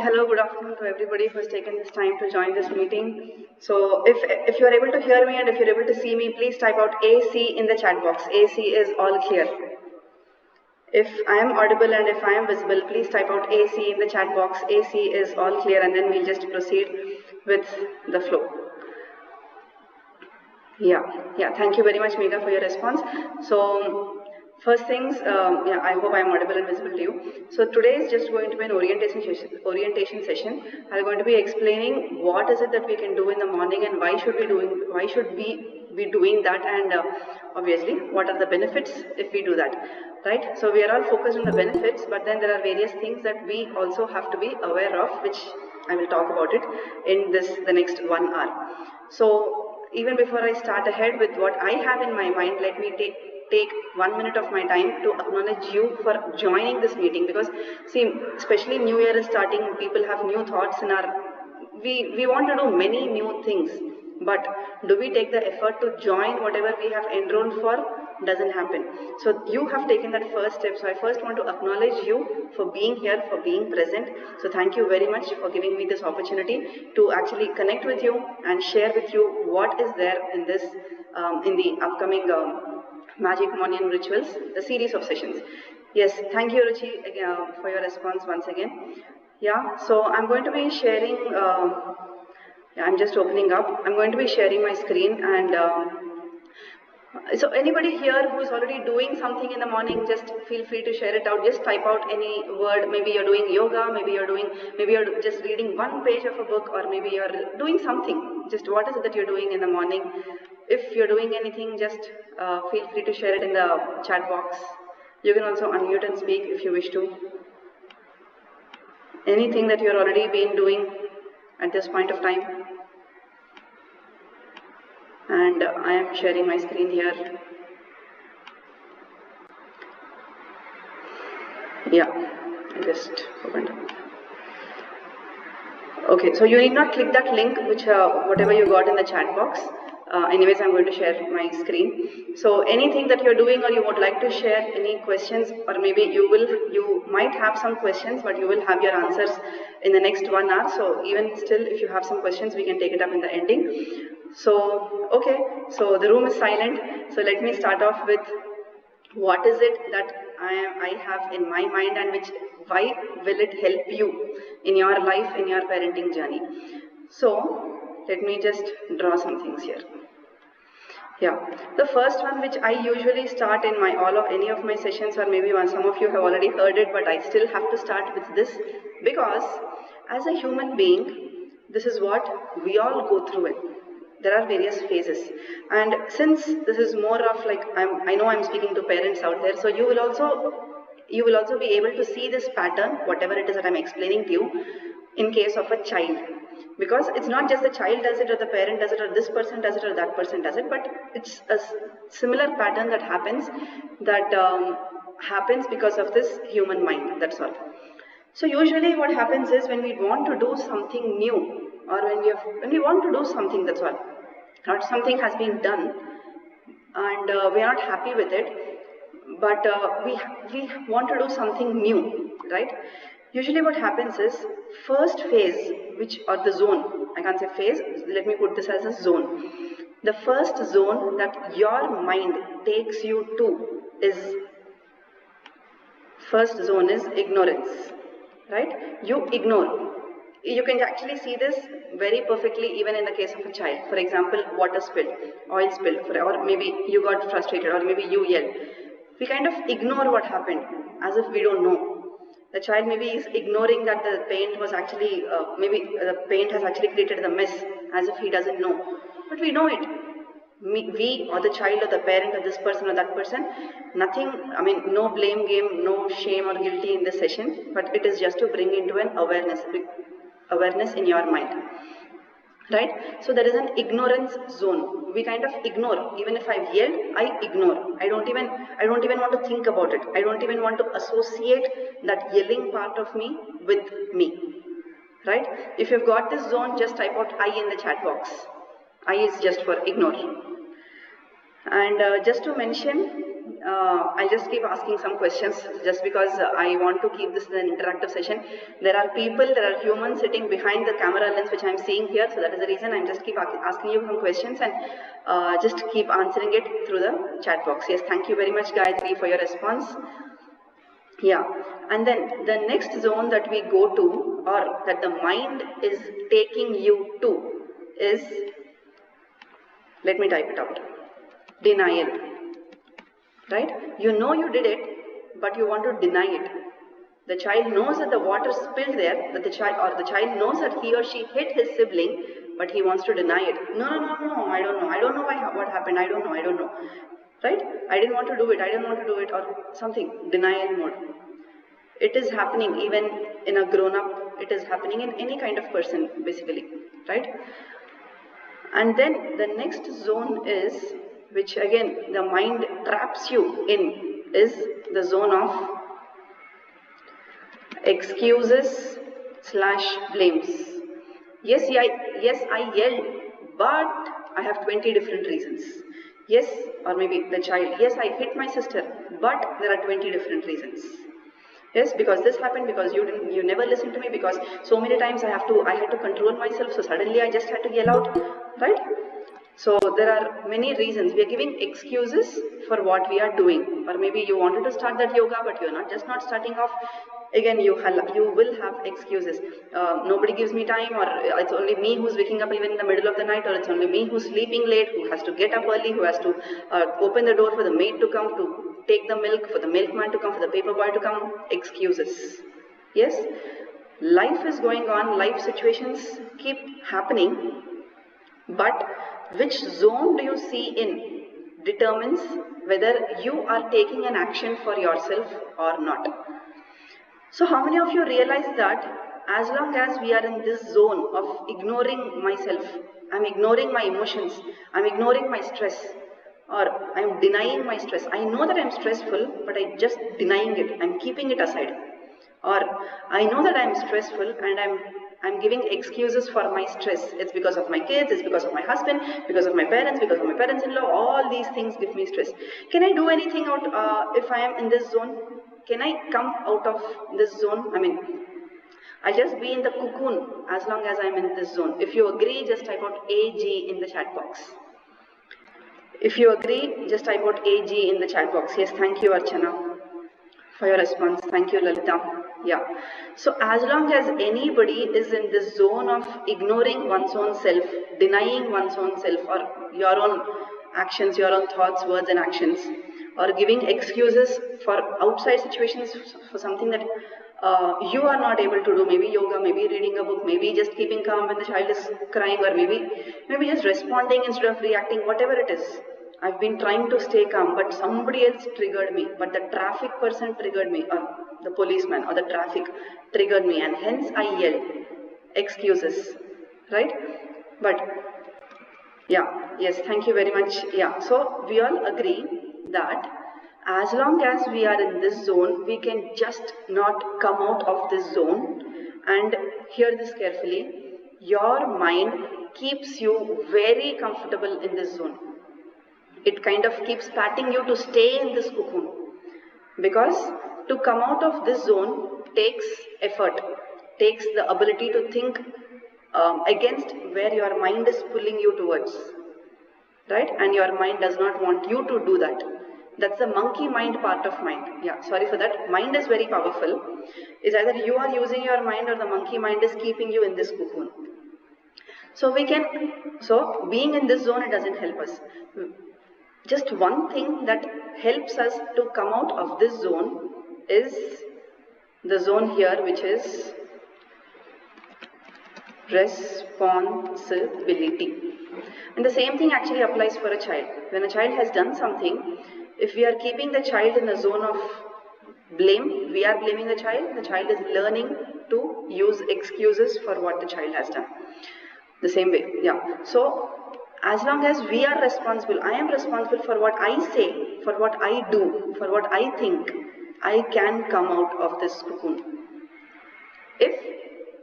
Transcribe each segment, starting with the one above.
Hello, good afternoon to everybody who has taken this time to join this meeting. So if you are able to hear me and if you're able to see me, please type out AC in the chat box. AC is all clear. If I am audible and if I am visible, please type out AC in the chat box. AC is all clear, and then we'll just proceed with the flow. Yeah, thank you very much, Megha, for your response. So first things, I hope I am audible and visible to you. So today is just going to be an orientation session. I'm going to be explaining what is it that we can do in the morning and why should we be doing that, and obviously what are the benefits if we do that, right? So we are all focused on the benefits, but then there are various things that we also have to be aware of, which I will talk about it in the next 1 hour. So even before I start ahead with what I have in my mind, let me take 1 minute of my time to acknowledge you for joining this meeting, because see, especially New Year is starting, people have new thoughts we want to do many new things, but do we take the effort to join whatever we have enrolled for? Doesn't happen. So you have taken that first step. So I first want to acknowledge you for being here, for being present. So thank you very much for giving me this opportunity to actually connect with you and share with you what is there in this in the upcoming Magic Morning Rituals, the series of sessions. Yes, thank you, Ruchi, for your response once again. Yeah, so I'm going to be sharing, I'm just opening up. I'm going to be sharing my screen, and so anybody here who is already doing something in the morning, just feel free to share it out. Just type out any word. Maybe you're doing yoga, maybe you're just reading one page of a book, or maybe you're doing something. Just what is it that you're doing in the morning? If you're doing anything, just feel free to share it in the chat box. You can also unmute and speak if you wish to. Anything that you're already been doing at this point of time. And I am sharing my screen here. Yeah, I just opened up. Okay, so you need not click that link, which whatever you got in the chat box. Anyways, I'm going to share my screen. So anything that you're doing, or you would like to share any questions, or maybe you might have some questions, but you will have your answers in the next 1 hour. So even still, if you have some questions, we can take it up in the ending. So, okay, so the room is silent. So let me start off with what is it that I have in my mind, and why will it help you in your life, in your parenting journey. So let me just draw some things here. Yeah, the first one, which I usually start in any of my sessions, or maybe some of you have already heard it, but I still have to start with this, because as a human being, this is what we all go through it. There are various phases, and since this is more of like, I know I'm speaking to parents out there, so you will also be able to see this pattern, whatever it is that I'm explaining to you, in case of a child. Because it's not just the child does it, or the parent does it, or this person does it, or that person does it, but it's a similar pattern that happens because of this human mind, that's all. So usually what happens is, when we want to do something new, or when we want to do something, that's all, not something has been done, and we are not happy with it, but we want to do something new, right? Usually what happens is, first phase, or the zone, I can't say phase, let me put this as a zone. The first zone that your mind takes you to is ignorance, right? You ignore. You can actually see this very perfectly even in the case of a child. For example, water spill, oil spill, or maybe you got frustrated, or maybe you yelled. We kind of ignore what happened as if we don't know. The child maybe is ignoring that the paint was actually, the paint has actually created the mess, as if he doesn't know. But we know it. We or the child or the parent or this person or that person, nothing, no blame game, no shame or guilty in this session, but it is just to bring into an awareness in your mind. Right? So there is an ignorance zone. We kind of ignore. Even if I've yelled, I ignore. I don't even want to think about it. I don't even want to associate that yelling part of me with me. Right? If you've got this zone, just type out I in the chat box. I is just for ignore. And just to mention, I'll just keep asking some questions just because I want to keep this an interactive session. There are people, there are humans sitting behind the camera lens which I'm seeing here, so that is the reason I'm just keep asking you some questions and just keep answering it through the chat box. Yes, thank you very much Gayatri for your response. Yeah, and then the next zone that we go to, or that the mind is taking you to, is, let me type it out, denial. Right? You know you did it, but you want to deny it. The child knows that the water spilled there, that the child knows that he or she hit his sibling, but he wants to deny it. No, I don't know what happened, I don't know. Right? I didn't want to do it, or something, denial mode. It is happening even in a grown-up, it is happening in any kind of person, basically, right? And then the next zone is, which again the mind traps you in, is the zone of excuses / blames. Yes, I yelled, but I have 20 different reasons. Yes, or maybe the child, yes, I hit my sister, but there are 20 different reasons. Yes, because this happened, because you never listened to me, because so many times I had to control myself, so suddenly I just had to yell out, right? So there are many reasons. We are giving excuses for what we are doing, or maybe you wanted to start that yoga, but you're just not starting off. Again, you will have excuses. Nobody gives me time, or it's only me who's waking up even in the middle of the night, or it's only me who's sleeping late, who has to get up early, who has to open the door for the maid to come to take the milk, for the milkman to come, for the paper boy to come. Excuses. Yes, life is going on, life situations keep happening, but which zone do you see in determines whether you are taking an action for yourself or not. So how many of you realize that as long as we are in this zone of ignoring myself, I'm ignoring my emotions, I'm ignoring my stress, or I'm denying my stress. I know that I'm stressful, but I'm just denying it, I'm keeping it aside. Or I know that I'm stressful and I'm giving excuses for my stress. It's because of my kids, it's because of my husband, because of my parents, because of my parents-in-law. All these things give me stress. Can I do anything out if I am in this zone? Can I come out of this zone? I mean, I'll just be in the cocoon as long as I'm in this zone. If you agree, just type out AG in the chat box. If you agree, just type out AG in the chat box. Yes, thank you, Archana, for your response. Thank you, Lalita. Yeah. So as long as anybody is in this zone of ignoring one's own self, denying one's own self, or your own actions, your own thoughts, words and actions, or giving excuses for outside situations, for something that you are not able to do, maybe yoga, maybe reading a book, maybe just keeping calm when the child is crying, or maybe just responding instead of reacting, whatever it is. I've been trying to stay calm, but somebody else triggered me, but the traffic person triggered me, or the policeman or the traffic triggered me, and hence I yelled. Excuses, right? But yeah, yes, thank you very much. Yeah, so we all agree that as long as we are in this zone, we can just not come out of this zone. And hear this carefully, your mind keeps you very comfortable in this zone. It kind of keeps patting you to stay in this cocoon, because to come out of this zone takes effort, takes the ability to think against where your mind is pulling you towards, right? And your mind does not want you to do that. That's the monkey mind part of mind. Yeah, sorry for that. Mind is very powerful. It's either you are using your mind or the monkey mind is keeping you in this cocoon. So being in this zone, it doesn't help us. Just one thing that helps us to come out of this zone is the zone here, which is responsibility. And the same thing actually applies for a child. When a child has done something, if we are keeping the child in a zone of blame, we are blaming the child is learning to use excuses for what the child has done. The same way, yeah. So as long as we are responsible, I am responsible for what I say, for what I do, for what I think, I can come out of this cocoon. If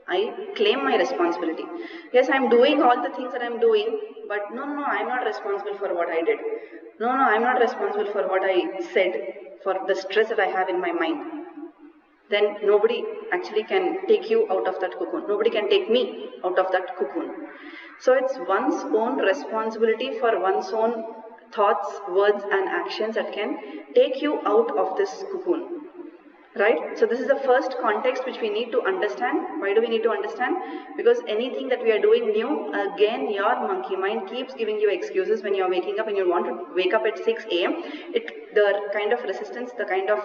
I claim my responsibility. Yes, I am doing all the things that I am doing, but no, I am not responsible for what I did. No, I'm not responsible for what I said, for the stress that I have in my mind. Then nobody actually can take you out of that cocoon. Nobody can take me out of that cocoon. So it's one's own responsibility for one's own thoughts, words and actions that can take you out of this cocoon. Right? So this is the first context which we need to understand. Why do we need to understand? Because anything that we are doing new, again your monkey mind keeps giving you excuses when you are waking up and you want to wake up at 6 a.m. The kind of resistance, the kind of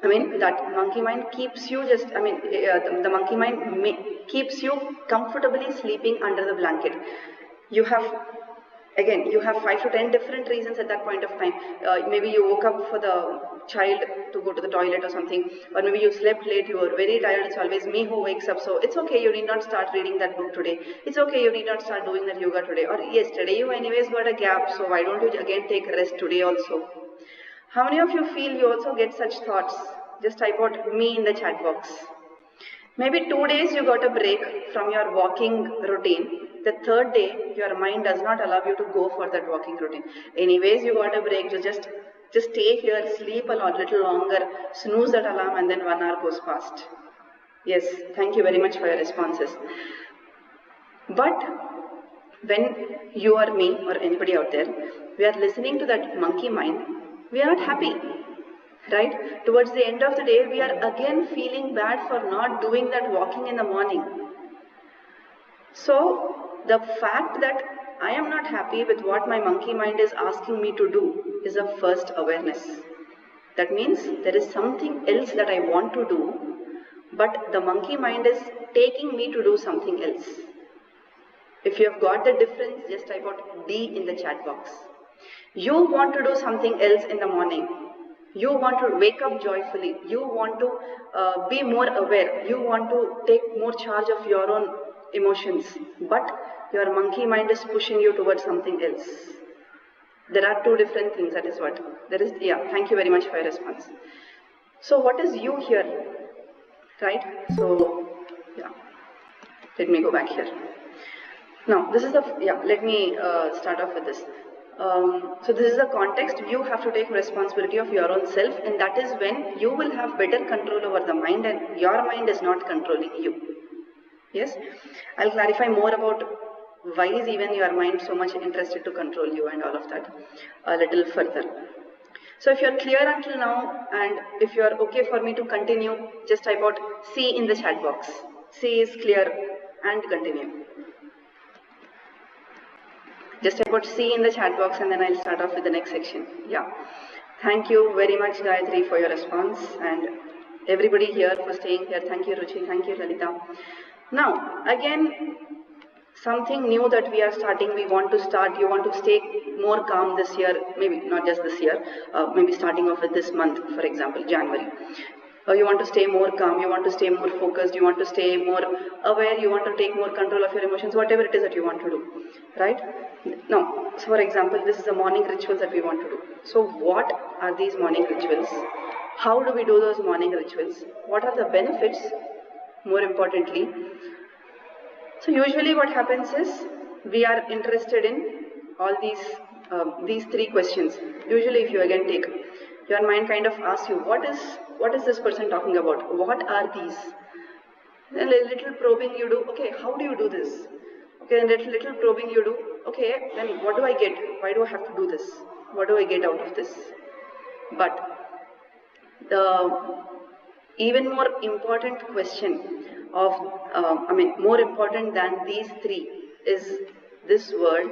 that monkey mind keeps you the monkey mind keeps you comfortably sleeping under the blanket. You have 5 to 10 different reasons at that point of time. Maybe you woke up for the child to go to the toilet or something, or maybe you slept late, you were very tired, it's always me who wakes up, so it's okay, you need not start reading that book today, it's okay, you need not start doing that yoga today, or yesterday you anyways got a gap, so why don't you again take rest today also? How many of you feel you also get such thoughts? Just type out me in the chat box. Maybe 2 days you got a break from your walking routine. The third day, your mind does not allow you to go for that walking routine. Anyways, you got a break, you just stay here, sleep a little longer, snooze that alarm, and then 1 hour goes past. Yes, thank you very much for your responses. But when you or me or anybody out there, we are listening to that monkey mind, we are not happy. Right? Towards the end of the day, we are again feeling bad for not doing that walking in the morning. So, the fact that I am not happy with what my monkey mind is asking me to do is a first awareness. That means there is something else that I want to do, but the monkey mind is taking me to do something else. If you have got the difference, just type out D in the chat box. You want to do something else in the morning. You want to wake up joyfully. You want to be more aware. You want to take more charge of your own emotions. But your monkey mind is pushing you towards something else. There are two different things. That is what. Thank you very much for your response. So what is you here? Right? So, let me go back here. Now, this is let me start off with this. So this is the context. You have to take responsibility of your own self, and that is when you will have better control over the mind and your mind is not controlling you. Yes? I'll clarify more about why is even your mind so much interested to control you and all of that a little further. So if you're clear until now, and if you're okay for me to continue, just type out C in the chat box. C is clear and continue. Just type out C in the chat box and then I'll start off with the next section. Yeah. Thank you very much, Gayatri, for your response, and everybody here for staying here. Thank you, Ruchi. Thank you, Lalita. Now, again, something new that we are starting. We want to start. You want to stay more calm this year. Maybe not just this year. Maybe starting off with this month, for example, January. You want to stay more calm, you want to stay more focused, you want to stay more aware, you want to take more control of your emotions, whatever it is that you want to do, right? Now, so for example, this is the morning rituals that we want to do. So what are these morning rituals? How do we do those morning rituals? What are the benefits, more importantly? So usually what happens is, we are interested in all these three questions. Usually if you again take, your mind kind of asks you, what is this person talking about? What are these? Then a little probing you do, okay, how do you do this? Okay, then little probing you do, okay, then what do I get? Why do I have to do this? What do I get out of this? But the even more important question of, more important than these three is this word,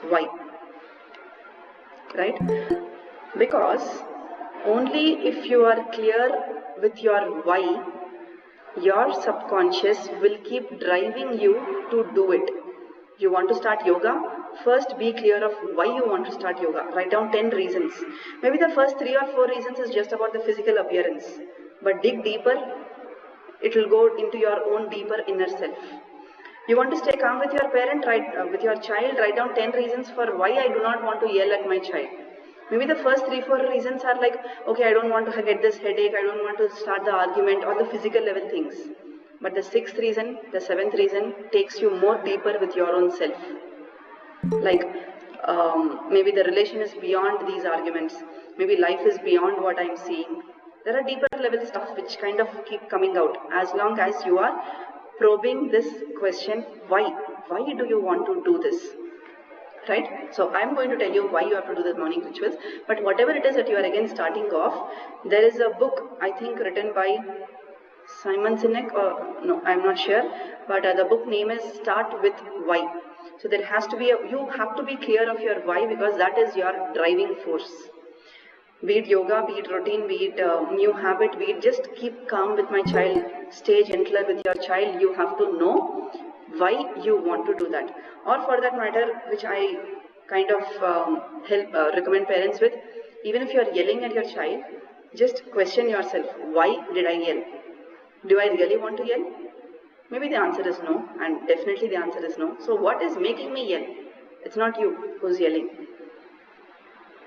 why? Right? Because only if you are clear with your why, your subconscious will keep driving you to do it. You want to start yoga? First be clear of why you want to start yoga. Write down 10 reasons. Maybe the first 3 or 4 reasons is just about the physical appearance. But dig deeper, it will go into your own deeper inner self. You want to stay calm with your parent, with your child, write down 10 reasons for why I do not want to yell at my child. Maybe the first 3-4 reasons are like, okay, I don't want to get this headache, I don't want to start the argument, all the physical level things. But the 6th reason, the 7th reason takes you more deeper with your own self. Like maybe the relation is beyond these arguments. Maybe life is beyond what I'm seeing. There are deeper level stuff which kind of keep coming out as long as you are probing this question, why? Why do you want to do this? Right? So I'm going to tell you why you have to do the morning rituals. But whatever it is that you are again starting off, there is a book, I think, written by Simon Sinek, or no, I'm not sure. But the book name is Start with Why. So there has to be you have to be clear of your why, because that is your driving force. Be it yoga, be it routine, be it new habit, be it just keep calm with my child, stay gentler with your child. You have to know why you want to do that. Or for that matter, which I kind of recommend parents with, even if you are yelling at your child, just question yourself, why did I yell? Do I really want to yell? Maybe the answer is no, and definitely the answer is no. So what is making me yell? It's not you who's yelling.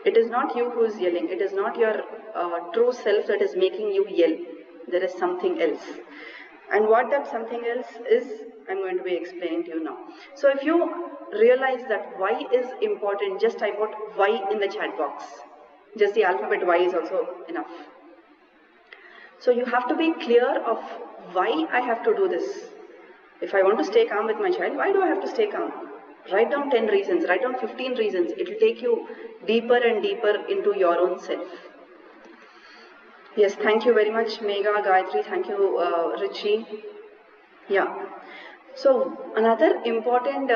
It is not you who is yelling. It is not your true self that is making you yell. There is something else. And what that something else is, I'm going to be explaining to you now. So if you realize that why is important, just type out why in the chat box. Just the alphabet Y is also enough. So you have to be clear of why I have to do this. If I want to stay calm with my child, why do I have to stay calm? Write down 10 reasons, write down 15 reasons. It will take you deeper and deeper into your own self. Yes, thank you very much, Megha, Gayatri. Thank you, Richie. Yeah. So another important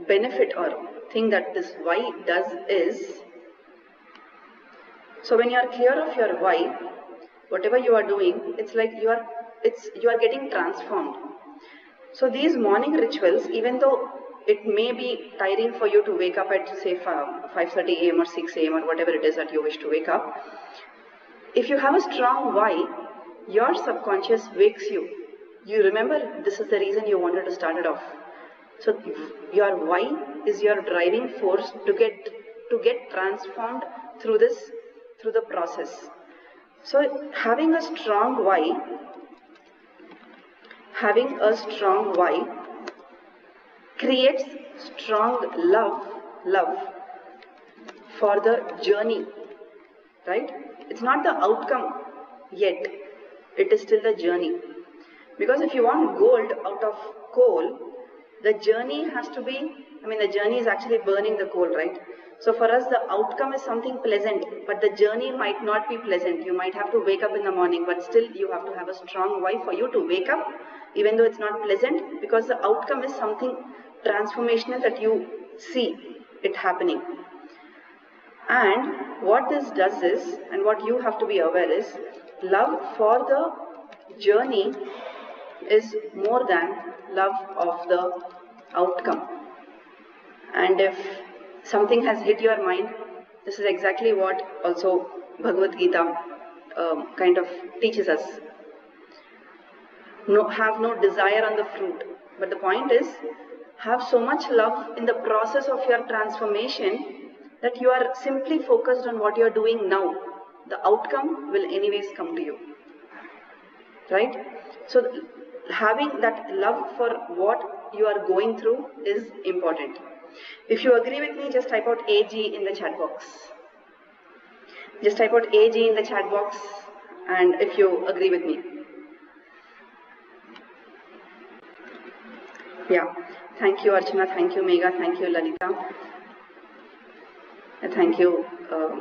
benefit or thing that this why does is, so when you are clear of your why, whatever you are doing, it's like you are getting transformed. So these morning rituals, even though it may be tiring for you to wake up at say 5:30 a.m. or 6 a.m. or whatever it is that you wish to wake up, if you have a strong why, your subconscious wakes you. You remember this is the reason you wanted to start it off. So your why is your driving force to get transformed through the process. So having a strong why creates strong love for the journey, right? It's not the outcome yet, it is still the journey. Because if you want gold out of coal, the journey has to be, the journey is actually burning the coal, right? So for us, the outcome is something pleasant, but the journey might not be pleasant. You might have to wake up in the morning, but still you have to have a strong why for you to wake up, even though it's not pleasant, because the outcome is something transformational that you see it happening. And what this does is, and what you have to be aware is, love for the journey is more than love of the outcome. And if something has hit your mind, this is exactly what also Bhagavad Gita kind of teaches us. Have no desire on the fruit. But the point is, have so much love in the process of your transformation that you are simply focused on what you are doing now. The outcome will anyways come to you. Right? So having that love for what you are going through is important. If you agree with me, just type out AG in the chat box. Just type out AG in the chat box, and if you agree with me. Yeah. Thank you, Archana. Thank you, Megha. Thank you, Lalita. Thank you,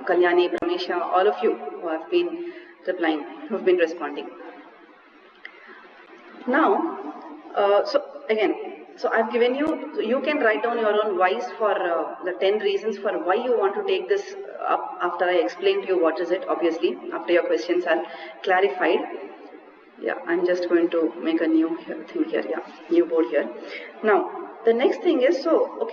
Kalyani, Pramesha, all of you who have been replying, who have been responding. Now, so I've given you can write down your own whys for the 10 reasons for why you want to take this up after I explain to you what is it, obviously, after your questions are clarified. Yeah, I'm just going to make a new thing here, new board here. Now, the next thing is, so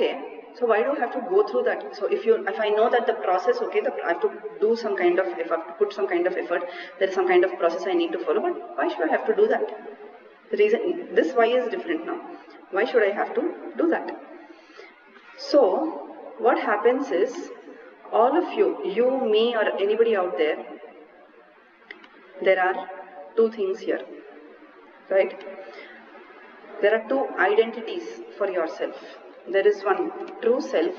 why do I have to go through that? So if I know that the process, I have to do some kind of, if I have to put some kind of effort, there is some kind of process I need to follow, but why should I have to do that? The reason, this why is different now. Why should I have to do that? So, what happens is, all of you, me, or anybody out there, there are two things here, right? There are two identities for yourself. there is one true self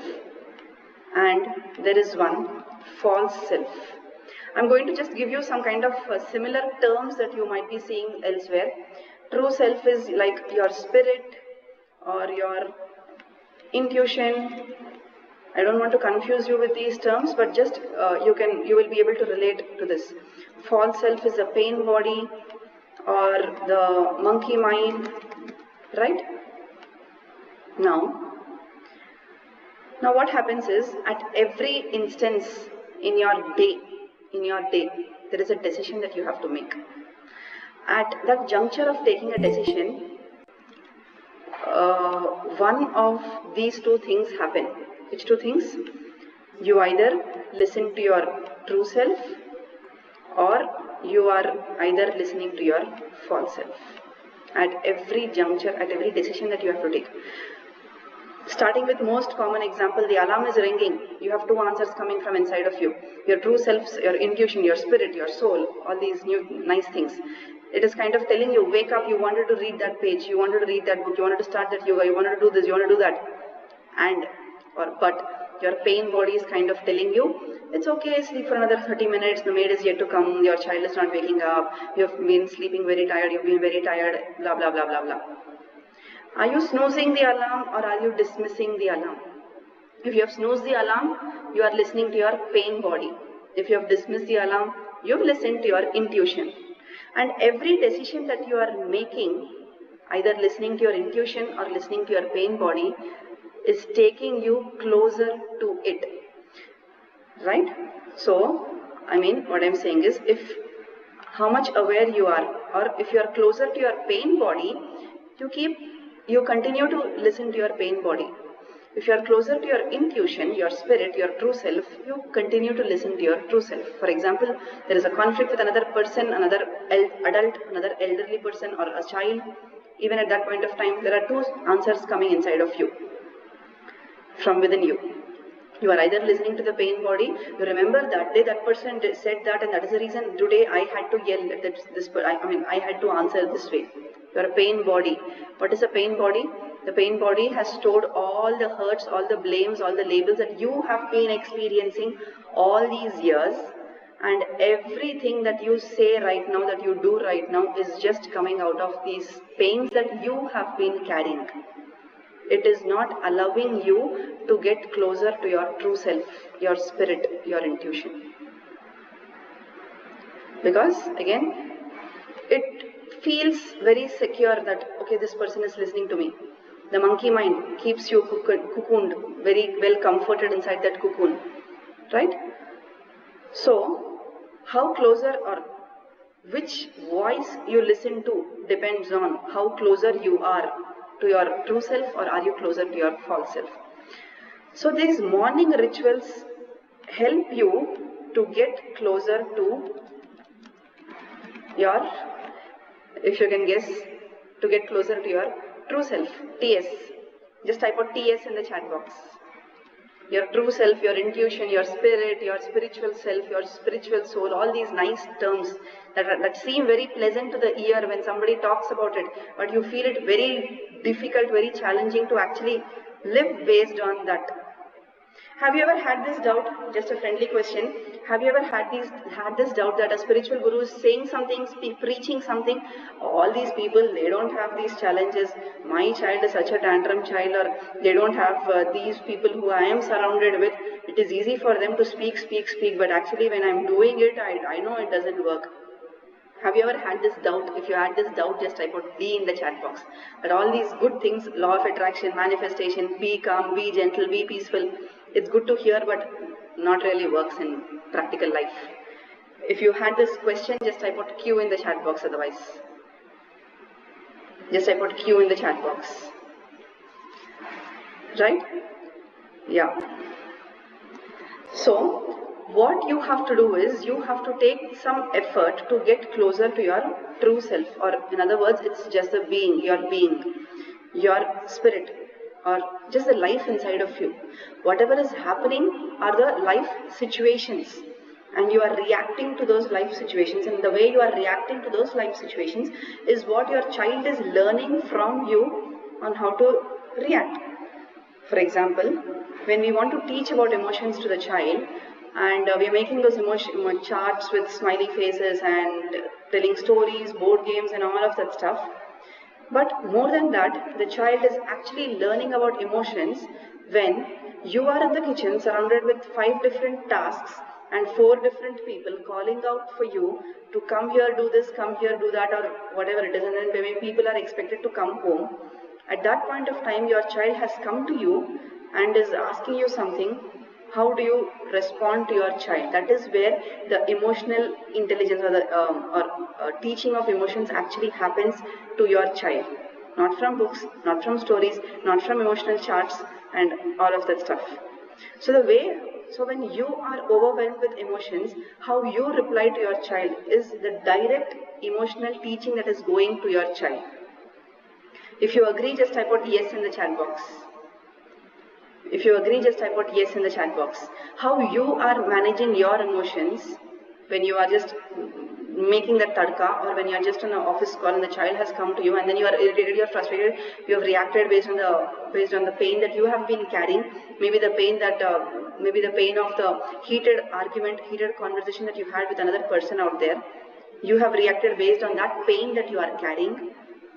and there is one false self. I'm going to just give you some kind of similar terms that you might be seeing elsewhere. True self is like your spirit or your intuition. I don't want to confuse you with these terms, but just you will be able to relate to this. False self is the pain body or the monkey mind, right? Now what happens is, at every instance in your day, there is a decision that you have to make. At that juncture of taking a decision, one of these two things happen. Which two things? You either listen to your true self or you are either listening to your false self. At every juncture, at every decision that you have to take. Starting with most common example, the alarm is ringing. You have two answers coming from inside of you. Your true self, your intuition, your spirit, your soul, all these new nice things. It is kind of telling you, wake up, you wanted to read that page, you wanted to read that book, you wanted to start that yoga, you wanted to do this, you wanted to do that. But your pain body is kind of telling you, it's okay, sleep for another 30 minutes, the maid is yet to come, your child is not waking up, you've been sleeping very tired, you've been very tired, blah, blah, blah, blah, blah. Are you snoozing the alarm or are you dismissing the alarm? If you have snoozed the alarm, you are listening to your pain body. If you have dismissed the alarm, you have listened to your intuition. And every decision that you are making, either listening to your intuition or listening to your pain body, is taking you closer to it. Right? So, what I'm saying is, if how much aware you are, or if you are closer to your pain body, you continue to listen to your pain body. If you are closer to your intuition, your spirit, your true self, you continue to listen to your true self. For example, there is a conflict with another person, another adult, another elderly person or a child. Even at that point of time, there are two answers coming inside of you, from within you. You are either listening to the pain body, you remember that day that person said that and that is the reason today I had to yell at I had to answer this way. You are a pain body. What is a pain body? The pain body has stored all the hurts, all the blames, all the labels that you have been experiencing all these years, and everything that you say right now, that you do right now, is just coming out of these pains that you have been carrying. It is not allowing you to get closer to your true self, your spirit, your intuition. Because again, it feels very secure that, okay, this person is listening to me. The monkey mind keeps you cocooned, very well comforted inside that cocoon, right? So, how closer or which voice you listen to depends on how closer you are to your true self, or are you closer to your false self. So these morning rituals help you to get closer to your, if you can guess, to get closer to your true self, TS. Just type out TS in the chat box. Your true self, your intuition, your spirit, your spiritual self, your spiritual soul, all these nice terms that seem very pleasant to the ear when somebody talks about it, but you feel it very difficult, very challenging to actually live based on that. Have you ever had this doubt? Just a friendly question. Have you ever had this doubt that a spiritual guru is saying something, preaching something? All these people, they don't have these challenges. My child is such a tantrum child, or they don't have these people who I am surrounded with. It is easy for them to speak, but actually when I'm doing it, I know it doesn't work. Have you ever had this doubt? If you had this doubt, just type out D in the chat box. But all these good things, law of attraction, manifestation, be calm, be gentle, be peaceful, it's good to hear, but not really works in practical life. If you had this question, just type out Q in the chat box otherwise. Just type out Q in the chat box. Right? Yeah. So, what you have to do is, you have to take some effort to get closer to your true self, or in other words, it's just the being, your spirit, or just the life inside of you. Whatever is happening are the life situations, and you are reacting to those life situations, and the way you are reacting to those life situations is what your child is learning from you on how to react. For example, when we want to teach about emotions to the child, and we are making those emotion charts with smiley faces and telling stories, board games, and all of that stuff. But more than that, the child is actually learning about emotions when you are in the kitchen surrounded with 5 different tasks and 4 different people calling out for you to come here, do this, come here, do that, or whatever it is, and then maybe people are expected to come home. At that point of time, your child has come to you and is asking you something. How do you respond to your child? That is where the emotional intelligence or the teaching of emotions actually happens to your child. Not from books, not from stories, not from emotional charts and all of that stuff. So when you are overwhelmed with emotions, how you reply to your child is the direct emotional teaching that is going to your child. If you agree, just type out yes in the chat box. If you agree, just type out yes in the chat box. How you are managing your emotions when you are just making that tadka, or when you are just on an office call and the child has come to you and then you are irritated, you are frustrated, you have reacted based on the pain that you have been carrying, maybe the pain of the heated argument, heated conversation that you had with another person out there. You have reacted based on that pain that you are carrying.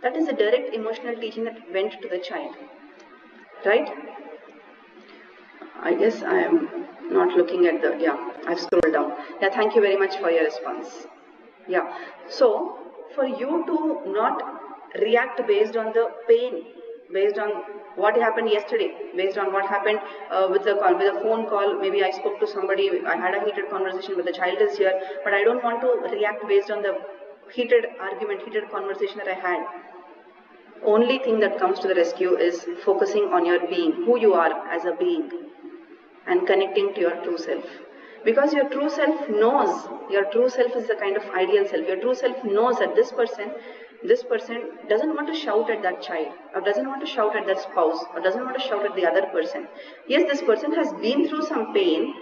That is a direct emotional teaching that went to the child, right? I guess I am not looking at I've scrolled down. Yeah, thank you very much for your response. Yeah, so for you to not react based on the pain, based on what happened yesterday, based on what happened with a phone call, maybe I spoke to somebody, I had a heated conversation with the child is here, but I don't want to react based on the heated argument, heated conversation that I had. Only thing that comes to the rescue is focusing on your being, who you are as a being, and connecting to your true self. Because your true self knows, your true self is the kind of ideal self. Your true self knows that this person doesn't want to shout at that child, or doesn't want to shout at that spouse, or doesn't want to shout at the other person. Yes, this person has been through some pain,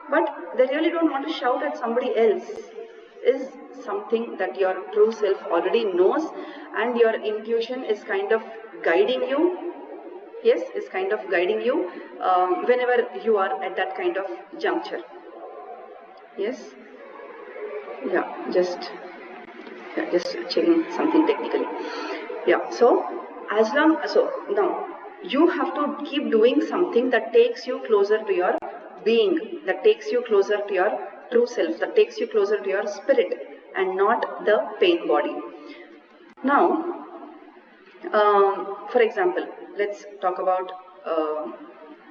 but they really don't want to shout at somebody else. Is something that your true self already knows, and your intuition is kind of guiding you. Yes, is kind of guiding you whenever you are at that kind of juncture. Yes? Yeah, just checking something technically. Yeah, so now you have to keep doing something that takes you closer to your being, that takes you closer to your true self, that takes you closer to your spirit, and not the pain body. Now, for example, let's talk about,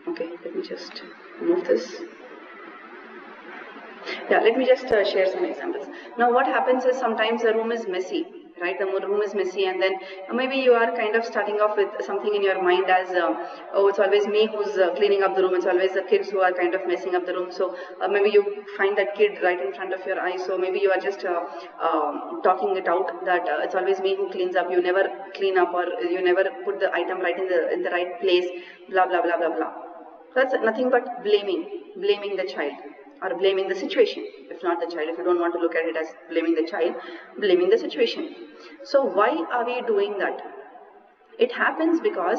okay, let me just move this. Yeah, let me just share some examples. Now, what happens is sometimes the room is messy, right? The room is messy, and then maybe you are kind of starting off with something in your mind as, oh, it's always me who's cleaning up the room. It's always the kids who are kind of messing up the room. So maybe you find that kid right in front of your eyes. So maybe you are just talking it out that it's always me who cleans up. You never clean up, or you never put the item right in the right place. Blah blah blah blah blah. That's nothing but blaming the child, or blaming the situation. If not the child, if you don't want to look at it as blaming the child, blaming the situation. So why are we doing that? It happens because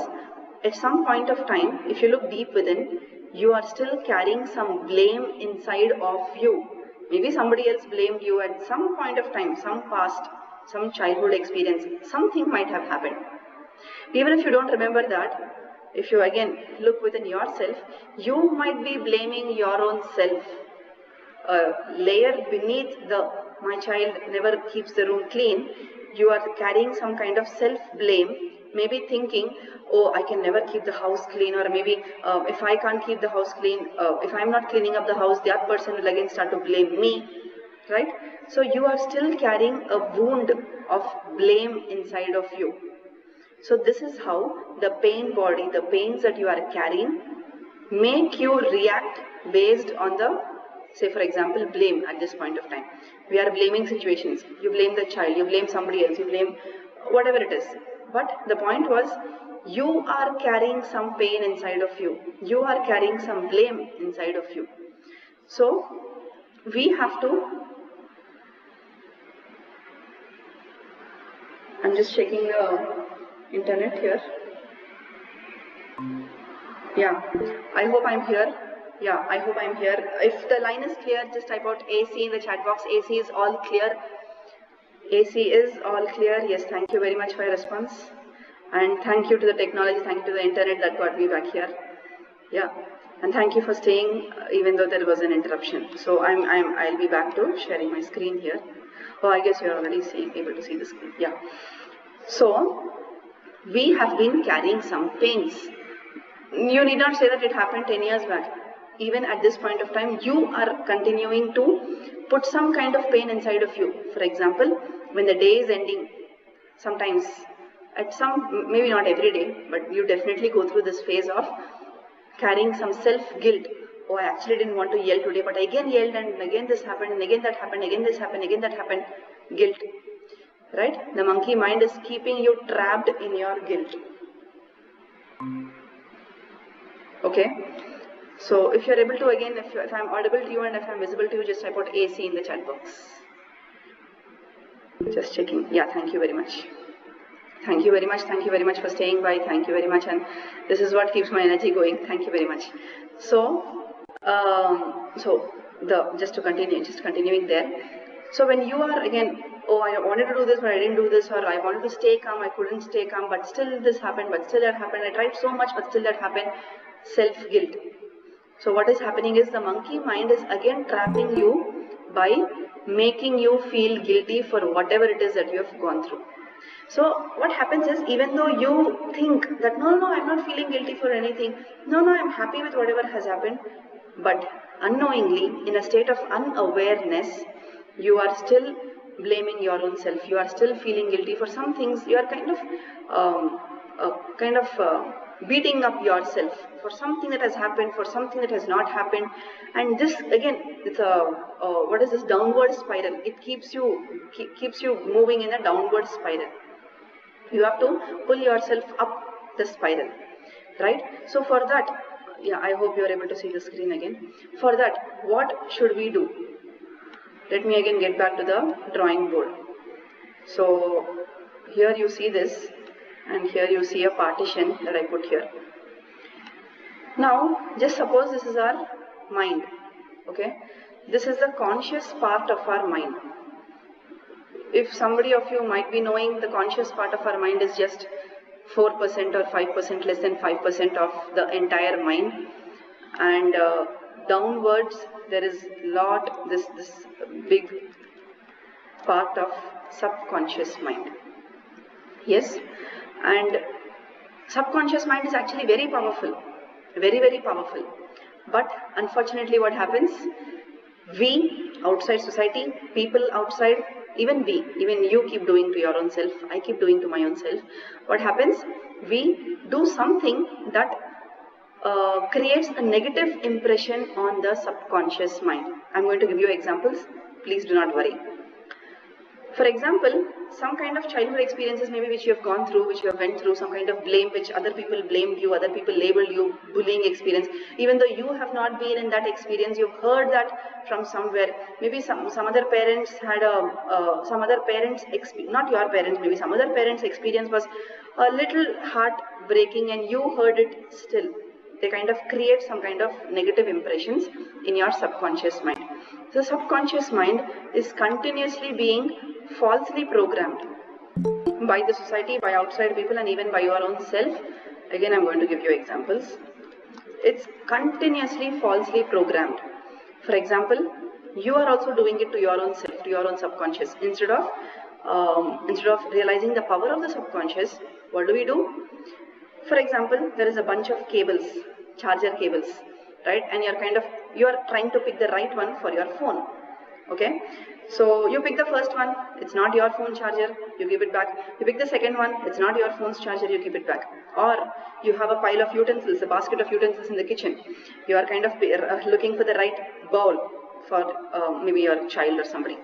at some point of time, if you look deep within, you are still carrying some blame inside of you. Maybe somebody else blamed you at some point of time, some past, some childhood experience. Something might have happened. Even if you don't remember that, if you again look within yourself, you might be blaming your own self. Layer beneath the my child never keeps the room clean, you are carrying some kind of self-blame, maybe thinking, oh, I can never keep the house clean, or maybe if I can't keep the house clean, if I'm not cleaning up the house, the other person will again start to blame me, right? So you are still carrying a wound of blame inside of you. So this is how the pain body, the pains that you are carrying, make you react based on the, say for example, blame at this point of time. We are blaming situations. You blame the child, you blame somebody else, you blame whatever it is. But the point was, you are carrying some pain inside of you. You are carrying some blame inside of you. So we have to, I'm just checking the internet here. Yeah, I hope I'm here. Yeah, I hope I'm here. If the line is clear, just type out AC in the chat box. AC is all clear. AC is all clear. Yes, thank you very much for your response. And thank you to the technology, thank you to the internet that got me back here. Yeah, and thank you for staying even though there was an interruption. So I'll be back to sharing my screen here. Oh, I guess you're already able to see the screen. Yeah. So we have been carrying some pains. You need not say that it happened 10 years back. Even at this point of time, you are continuing to put some kind of pain inside of you. For example, when the day is ending, sometimes, maybe not every day, but you definitely go through this phase of carrying some self-guilt. Oh, I actually didn't want to yell today, but I again yelled, and again this happened, and again that happened, again this happened, again that happened. Guilt. Right? The monkey mind is keeping you trapped in your guilt. Okay? So if you're able to, again, if I'm audible to you and if I'm visible to you, just type out AC in the chat box. Just checking. Yeah, thank you very much. Thank you very much. Thank you very much for staying by. Thank you very much. And this is what keeps my energy going. Thank you very much. So, just continuing there. So when you are again, oh, I wanted to do this, but I didn't do this, or I wanted to stay calm, I couldn't stay calm, but still this happened, but still that happened. I tried so much, but still that happened. Self-guilt. So what is happening is the monkey mind is again trapping you by making you feel guilty for whatever it is that you have gone through. So what happens is, even though you think that no, I'm not feeling guilty for anything, no, I'm happy with whatever has happened, but unknowingly, in a state of unawareness, you are still blaming your own self. You are still feeling guilty for some things. You are kind of beating up yourself for something that has happened, for something that has not happened. And this again, it's what is this downward spiral? It keeps you moving in a downward spiral. You have to pull yourself up the spiral, right? So for that, yeah, I hope you are able to see the screen again. For that, what should we do? Let me again get back to the drawing board. So here you see this, and here you see a partition that I put here. Now, just suppose this is our mind, okay? This is the conscious part of our mind. If somebody of you might be knowing, the conscious part of our mind is just 4% or 5%, less than 5% of the entire mind. And downwards, there is this big part of subconscious mind. Yes? And subconscious mind is actually very powerful. Very, very powerful. But unfortunately, what happens? We, outside society, people outside, even you keep doing to your own self, I keep doing to my own self. What happens? We do something that creates a negative impression on the subconscious mind. I'm going to give you examples. Please do not worry. For example, some kind of childhood experiences maybe which you have gone through, which you have went through, some kind of blame which other people blamed you, other people labeled you, bullying experience. Even though you have not been in that experience, you've heard that from somewhere. Maybe some other parents had not your parents, maybe some other parents' experience was a little heartbreaking and you heard it still. They kind of create some kind of negative impressions in your subconscious mind. So the subconscious mind is continuously being falsely programmed by the society, by outside people, and even by your own self. Again, I'm going to give you examples. It's continuously falsely programmed. For example, you are also doing it to your own self, to your own subconscious. Instead of realizing the power of the subconscious, what do? For example, there is a bunch of cables, charger cables, right? And you are trying to pick the right one for your phone. Okay, so you pick the first one, it's not your phone charger, you give it back. You pick the second one, it's not your phone's charger, you keep it back. Or you have a pile of utensils, a basket of utensils in the kitchen. You are kind of looking for the right bowl for maybe your child or somebody.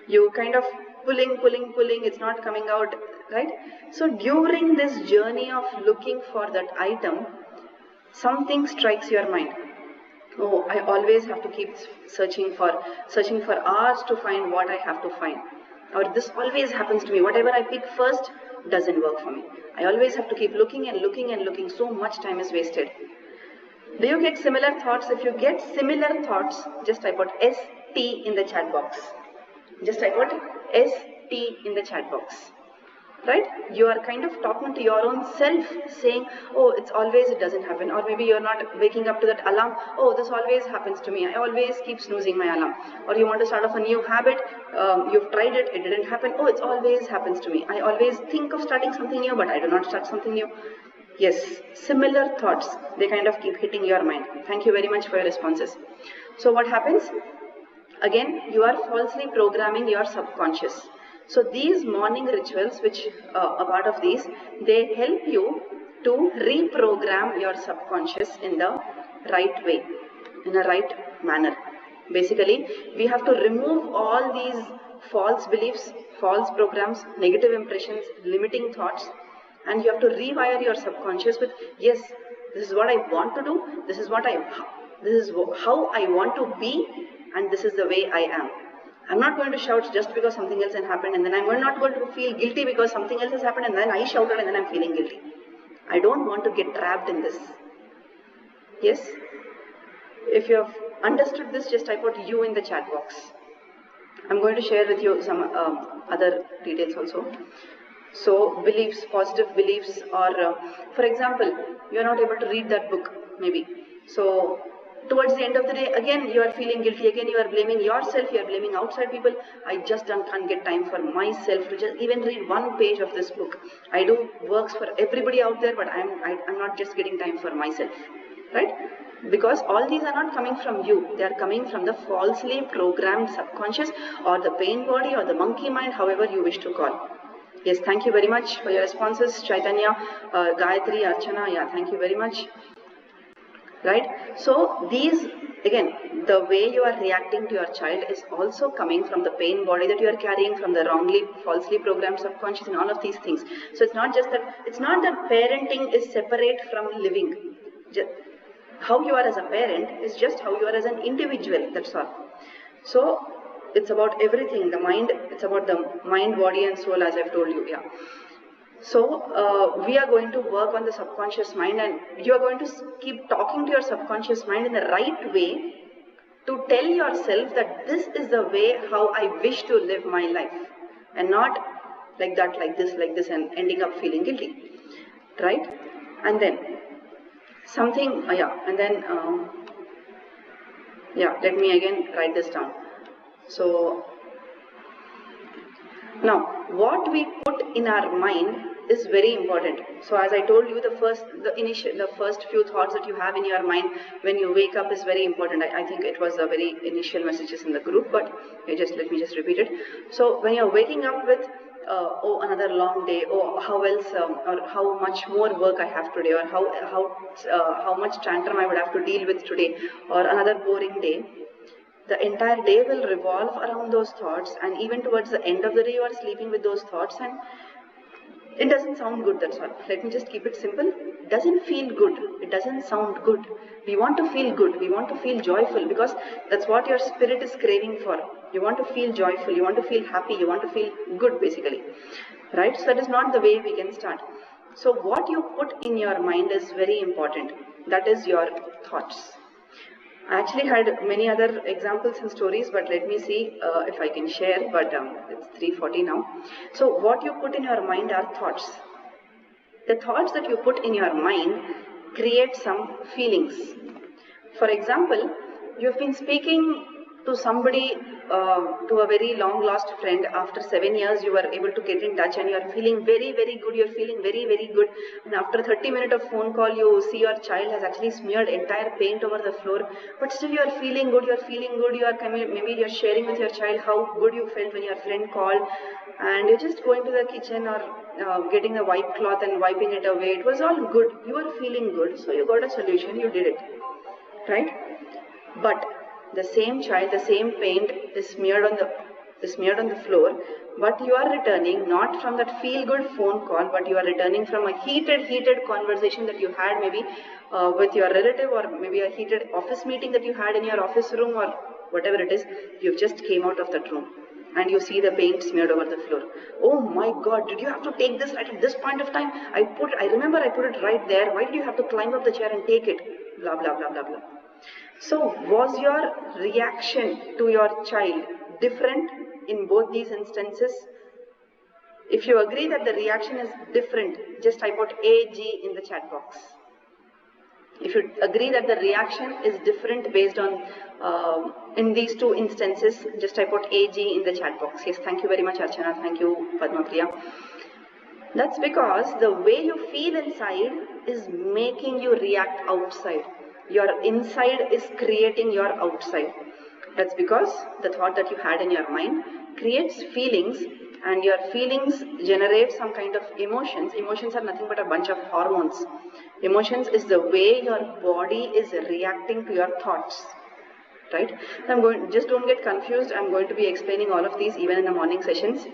You kind of pulling, it's not coming out, right? So during this journey of looking for that item, something strikes your mind. Oh, I always have to keep searching for hours to find what I have to find. Or this always happens to me. Whatever I pick first doesn't work for me. I always have to keep looking and looking and looking. So much time is wasted. Do you get similar thoughts? If you get similar thoughts, just type out ST in the chat box. Just type out ST in the chat box. Right? You are kind of talking to your own self, saying, oh, it's always, it doesn't happen. Or maybe you're not waking up to that alarm. Oh, this always happens to me. I always keep snoozing my alarm. Or you want to start off a new habit. You've tried it, it didn't happen. Oh, it always happens to me. I always think of starting something new, but I do not start something new. Yes, similar thoughts, they kind of keep hitting your mind. Thank you very much for your responses. So what happens? Again, you are falsely programming your subconscious. So these morning rituals, which a part of these, they help you to reprogram your subconscious in the right way, in a right manner. Basically, we have to remove all these false beliefs, false programs, negative impressions, limiting thoughts, and you have to rewire your subconscious with, yes, this is what I want to do, this is how I want to be, and this is the way I am. I'm not going to shout just because something else has happened, and then I'm not going to feel guilty because something else has happened, and then I shouted, and then I'm feeling guilty. I don't want to get trapped in this. Yes? If you have understood this, just type out you in the chat box. I'm going to share with you some other details also. So, beliefs, positive beliefs, or for example, you're not able to read that book, maybe. So, towards the end of the day, again you are feeling guilty, again you are blaming yourself, you are blaming outside people. I just can't get time for myself to just even read one page of this book. I do works for everybody out there, but I'm not just getting time for myself, right? Because all these are not coming from you, they are coming from the falsely programmed subconscious, or the pain body, or the monkey mind, however you wish to call. Yes, thank you very much for your responses, Chaitanya, Gayatri, Archana, yeah, thank you very much. Right? So these, again, the way you are reacting to your child is also coming from the pain body that you are carrying, from the falsely programmed subconscious, and all of these things. So it's not that parenting is separate from living. How you are as a parent is just how you are as an individual, that's all. So it's about everything, the mind, it's about the mind, body and soul, as I've told you, yeah. So we are going to work on the subconscious mind, and you are going to keep talking to your subconscious mind in the right way to tell yourself that this is the way how I wish to live my life, and not like that, like this, and ending up feeling guilty, right? And then something, let me again write this down. So now, what we put in our mind is very important. So as I told you, the first few thoughts that you have in your mind when you wake up is very important. I think it was the very initial messages in the group, but let me just repeat it. So when you're waking up with, another long day, how else, or how much more work I have today, or how much tantrum I would have to deal with today, or another boring day, the entire day will revolve around those thoughts, and even towards the end of the day you are sleeping with those thoughts, and it doesn't sound good, that's all. Let me just keep it simple. It doesn't feel good. It doesn't sound good. We want to feel good. We want to feel joyful, because that's what your spirit is craving for. You want to feel joyful. You want to feel happy. You want to feel good, basically. Right? So that is not the way we can start. So what you put in your mind is very important. That is your thoughts. I actually had many other examples and stories, but let me see if I can share, but it's 3:40 now. So what you put in your mind are thoughts. The thoughts that you put in your mind create some feelings. For example, you've been speaking to somebody, to a very long lost friend. After 7 years you were able to get in touch, and you are feeling very, very good. You're feeling very, very good, and after 30 minutes of phone call you see your child has actually smeared entire paint over the floor, but still you are feeling good. You are maybe you're sharing with your child how good you felt when your friend called, and you're just going to the kitchen or getting a wipe cloth and wiping it away. It was all good. You were feeling good, so you got a solution, you did it, right? But the same child, the same paint is smeared on the floor, but you are returning not from that feel-good phone call, but you are returning from a heated conversation that you had maybe with your relative, or maybe a heated office meeting that you had in your office room, or whatever it is. You just came out of that room, and you see the paint smeared over the floor. Oh my God, did you have to take this right at this point of time? I remember I put it right there. Why did you have to climb up the chair and take it? blah, blah, blah, blah, blah. So was your reaction to your child different in both these instances? If you agree that the reaction is different, just type out AG in the chat box. If you agree that the reaction is different based on, in these two instances, just type out AG in the chat box. Yes, thank you very much, Archana. Thank you, Padma Priya. That's because the way you feel inside is making you react outside. Your inside is creating your outside. That's because the thought that you had in your mind creates feelings, and your feelings generate some kind of emotions. Emotions are nothing but a bunch of hormones. Emotions is the way your body is reacting to your thoughts, right? Just don't get confused. I'm going to be explaining all of these even in the morning sessions.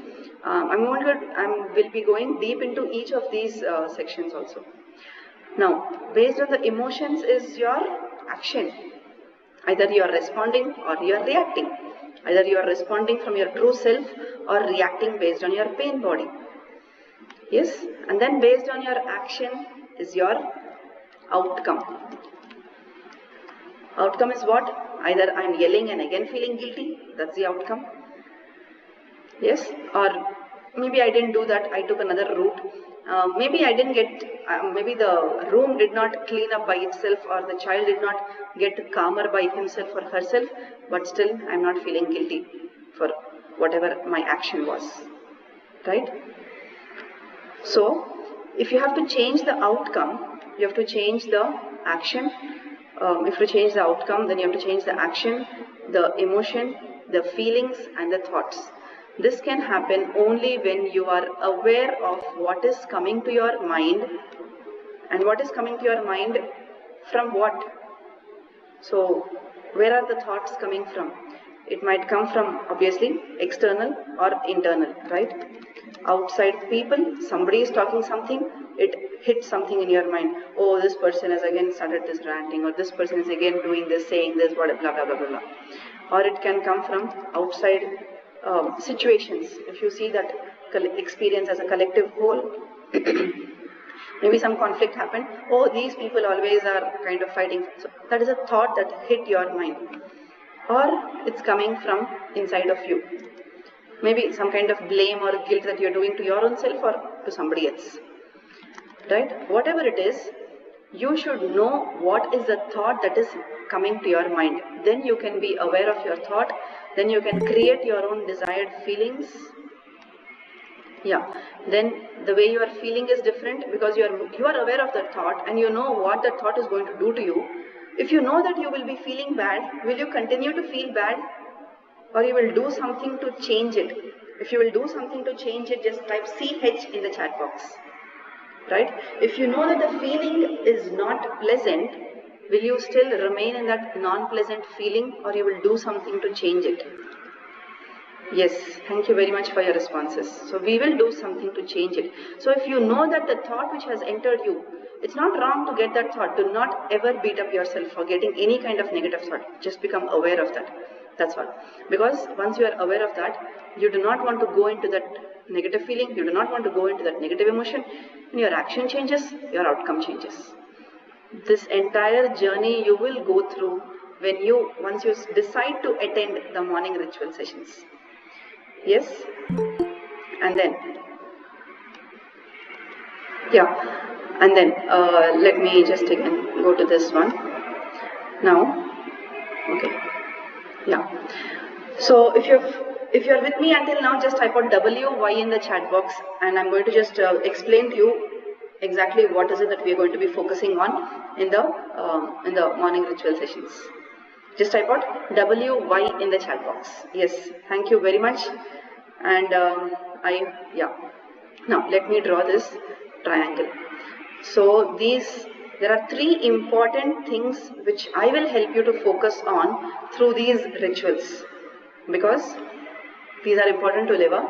I will be going deep into each of these sections also. Now, based on the emotions is your action. Either you are responding or you are reacting. Either you are responding from your true self or reacting based on your pain body. Yes, and then based on your action is your outcome. Outcome is what? Either I am yelling and again feeling guilty, that's the outcome. Yes, or maybe I didn't do that, I took another route. Maybe I didn't get, maybe the room did not clean up by itself, or the child did not get calmer by himself or herself, but still I am not feeling guilty for whatever my action was, right? So, if you have to change the outcome, you have to change the action. If you change the outcome, then you have to change the action, the emotion, the feelings and the thoughts. This can happen only when you are aware of what is coming to your mind, and what is coming to your mind from what. So, where are the thoughts coming from? It might come from, obviously, external or internal, right? Outside people, somebody is talking something, it hits something in your mind. Oh, this person has again started this ranting, or this person is again doing this, saying this, blah, blah, blah, blah, blah, blah. Or it can come from outside situations. If you see that experience as a collective whole, maybe some conflict happened. Oh, these people always are kind of fighting. So that is a thought that hit your mind. Or it's coming from inside of you. Maybe some kind of blame or guilt that you're doing to your own self or to somebody else. Right? Whatever it is, you should know what is the thought that is coming to your mind. Then you can be aware of your thought. Then you can create your own desired feelings. Yeah. Then the way you are feeling is different because you are aware of that thought and you know what that thought is going to do to you. If you know that you will be feeling bad, will you continue to feel bad? Or you will do something to change it? If you will do something to change it, just type CH in the chat box. Right? If you know that the feeling is not pleasant, will you still remain in that non-pleasant feeling, or you will do something to change it? Yes, thank you very much for your responses. So we will do something to change it. So if you know that the thought which has entered you, it's not wrong to get that thought. Do not ever beat up yourself for getting any kind of negative thought. Just become aware of that. That's all. Because once you are aware of that, you do not want to go into that negative feeling. You do not want to go into that negative emotion. When your action changes, your outcome changes. This entire journey you will go through once you decide to attend the morning ritual sessions. Yes? And then, let me just again go to this one. Now, okay. Yeah. So if you're with me until now, just type out WY in the chat box, and I'm going to just explain to you exactly what is it that we are going to be focusing on in the morning ritual sessions. Just type out WY in the chat box. Yes, thank you very much. And now let me draw this triangle. So there are three important things which I will help you to focus on through these rituals, because these are important to live a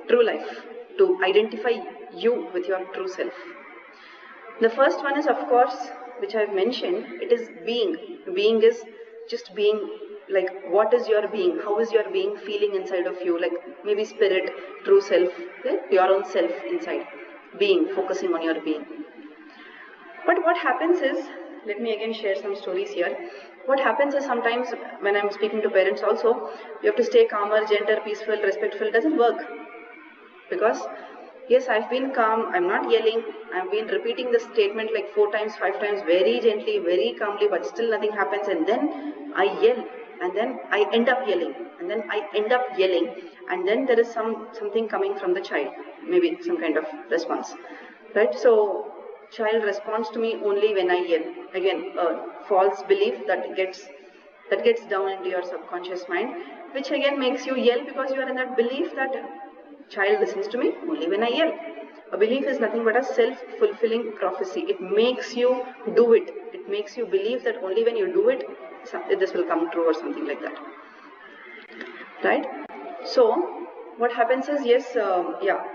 true life, to identify you with your true self. The first one is, of course, which I have mentioned, it is being. Being is just being, like what is your being? How is your being feeling inside of you? Like maybe spirit, true self, your own self inside. Being, focusing on your being. But what happens is, let me again share some stories here. What happens is sometimes when I'm speaking to parents also, you have to stay calmer, gentle, peaceful, respectful. It doesn't work. Because yes, I've been calm, I'm not yelling, I've been repeating the statement like 4 times, 5 times, very gently, very calmly, but still nothing happens, and then I yell, and then I end up yelling, and then I end up yelling, and then there is something coming from the child, maybe some kind of response, right? So child responds to me only when I yell. Again, a false belief that gets down into your subconscious mind, which again makes you yell because you are in that belief that child listens to me only when I yell. A belief is nothing but a self-fulfilling prophecy. It makes you do it. It makes you believe that only when you do it, this will come true or something like that. Right? So, what happens is, yes,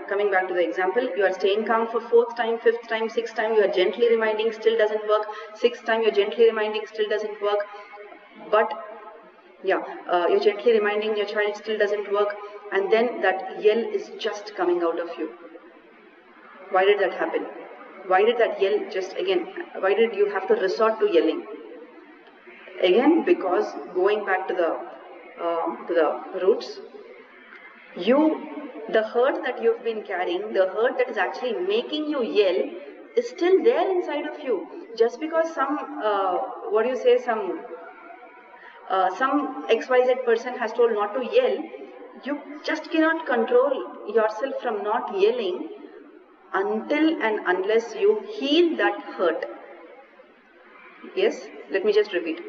coming back to the example, you are staying calm for 4th time, 5th time, 6th time, you are gently reminding, still doesn't work. 6th time, you are gently reminding, still doesn't work. But you're gently reminding your child, still doesn't work, and then that yell is just coming out of you. Why did that happen? Why did that yell why did you have to resort to yelling? Again, because going back to the roots, the hurt that you've been carrying, the hurt that is actually making you yell, is still there inside of you. Just because some XYZ person has told not to yell, you just cannot control yourself from not yelling until and unless you heal that hurt. Yes, let me just repeat.